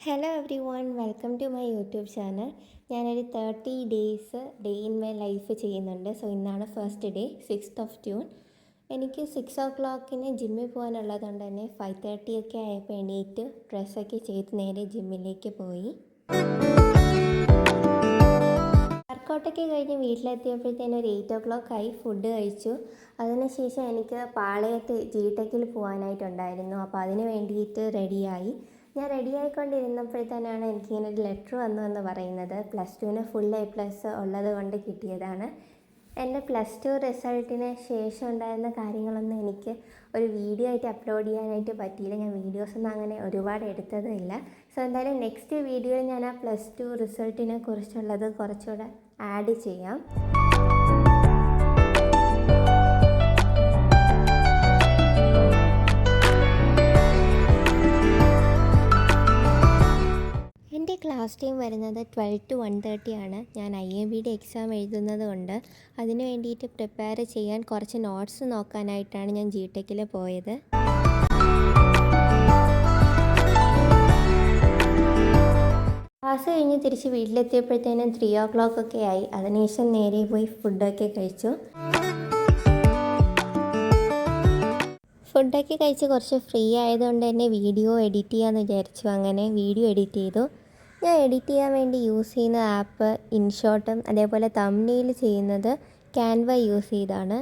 Hello everyone, welcome to my YouTube channel. ഞാനൊരു 30 days day in my life ചെയ്യുന്നുണ്ട്. So ഇന്നാണ് first day, 6th എനിക്ക് 6 o'clock ജിമ്മിൽ പോകാനുള്ളതുകൊണ്ട് തന്നെ 5:30 ഒക്കെ ആയപ്പോൾ എണീറ്റ് ഡ്രസ്സൊക്കെ ചെയ്ത് നേരെ ജിമ്മിലേക്ക് പോയി. വർക്കൗട്ടൊക്കെ കഴിഞ്ഞ് വീട്ടിലെത്തിയപ്പോഴത്തേനും ഒരു 8 o'clock ആയി. ഫുഡ് കഴിച്ചു. അതിനുശേഷം എനിക്ക് പാളയത്ത് ജിടെക്കിൽ പോകാനായിട്ടുണ്ടായിരുന്നു. അപ്പോൾ അതിന് വേണ്ടിയിട്ട് റെഡിയായി. ഞാൻ റെഡി ആയിക്കൊണ്ടിരുന്നപ്പോഴത്തേനാണ് എനിക്കിങ്ങനെ ഒരു ലെറ്റർ വന്നു പറയുന്നത്. +2 ഫുൾ A+ ഉള്ളത് കൊണ്ട് കിട്ടിയതാണ്. എൻ്റെ +2 റിസൾട്ടിന് ശേഷം ഉണ്ടായിരുന്ന കാര്യങ്ങളൊന്നും എനിക്ക് ഒരു വീഡിയോ ആയിട്ട് അപ്ലോഡ് ചെയ്യാനായിട്ട് പറ്റിയില്ല. ഞാൻ വീഡിയോസൊന്നും അങ്ങനെ ഒരുപാട് എടുത്തതുമില്ല. സോ എന്തായാലും നെക്സ്റ്റ് വീഡിയോയിൽ ഞാൻ ആ +2 റിസൾട്ടിനെ കുറിച്ചുള്ളത് കുറച്ചുകൂടെ ആഡ് ചെയ്യാം. എൻ്റെ ക്ലാസ് ടൈം വരുന്നത് 12 to 1:30 ആണ്. ഞാൻ IMBയുടെ എക്സാം എഴുതുന്നത് കൊണ്ട് അതിന് വേണ്ടിയിട്ട് പ്രിപ്പയർ ചെയ്യാൻ കുറച്ച് നോട്ട്സ് നോക്കാനായിട്ടാണ് ഞാൻ ജിടെക്കിൽ പോയത്. ക്ലാസ് കഴിഞ്ഞ് തിരിച്ച് വീട്ടിലെത്തിയപ്പോഴത്തേനും 3 o'clock ഒക്കെ ആയി. അതിനുശേഷം നേരെ പോയി ഫുഡൊക്കെ കഴിച്ചു. ഫുഡൊക്കെ കഴിച്ച് കുറച്ച് ഫ്രീ ആയതുകൊണ്ട് തന്നെ വീഡിയോ എഡിറ്റ് ചെയ്യാമെന്ന് വിചാരിച്ചു. അങ്ങനെ വീഡിയോ എഡിറ്റ് ചെയ്തു. ഞാൻ എഡിറ്റ് ചെയ്യാൻ വേണ്ടി യൂസ് ചെയ്യുന്ന ആപ്പ് ഇൻഷോട്ടും അതേപോലെ തംബ്നെയിൽ ചെയ്യുന്നത് ക്യാൻവ യൂസ് ചെയ്താണ്.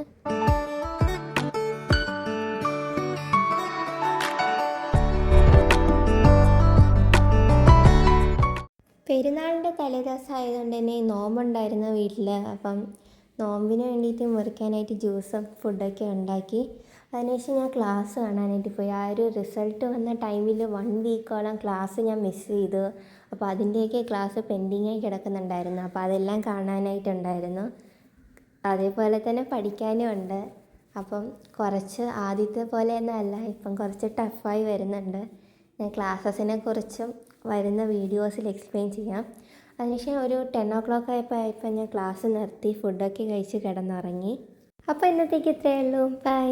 പെരുന്നാളിൻ്റെ തലേദിവസം ആയതുകൊണ്ട് തന്നെ നോമ്പുണ്ടായിരുന്നു വീട്ടിൽ. അപ്പം നോമ്പിന് വേണ്ടിയിട്ട് മുറിക്കാനായിട്ട് ജ്യൂസും ഫുഡൊക്കെ ഉണ്ടാക്കി. അതിനുശേഷം ഞാൻ ക്ലാസ് കാണാനായിട്ട് പോയി. ആ ഒരു റിസൾട്ട് വന്ന ടൈമിൽ 1 വീക്കോളം ക്ലാസ് ഞാൻ മിസ് ചെയ്തു. അപ്പോൾ അതിൻ്റെയൊക്കെ ക്ലാസ് പെൻഡിങ്ങായി കിടക്കുന്നുണ്ടായിരുന്നു. അപ്പോൾ അതെല്ലാം കാണാനായിട്ടുണ്ടായിരുന്നു. അതേപോലെ തന്നെ പഠിക്കാനും ഉണ്ട്. അപ്പം കുറച്ച് ആദ്യത്തെ പോലെയൊന്നും അല്ല, ഇപ്പം കുറച്ച് ടഫായി വരുന്നുണ്ട്. ഞാൻ ക്ലാസ്സസിനെ കുറിച്ചും വരുന്ന വീഡിയോസിൽ എക്സ്പ്ലെയിൻ ചെയ്യാം. അതിനുശേഷം ഒരു 10 o'clock ആയപ്പോൾ ഞാൻ ക്ലാസ് നിർത്തി ഫുഡൊക്കെ കഴിച്ച് കിടന്നുറങ്ങി. അപ്പോൾ ഇന്നത്തേക്ക് ഇത്രയേ ഉള്ളൂ. ബൈ.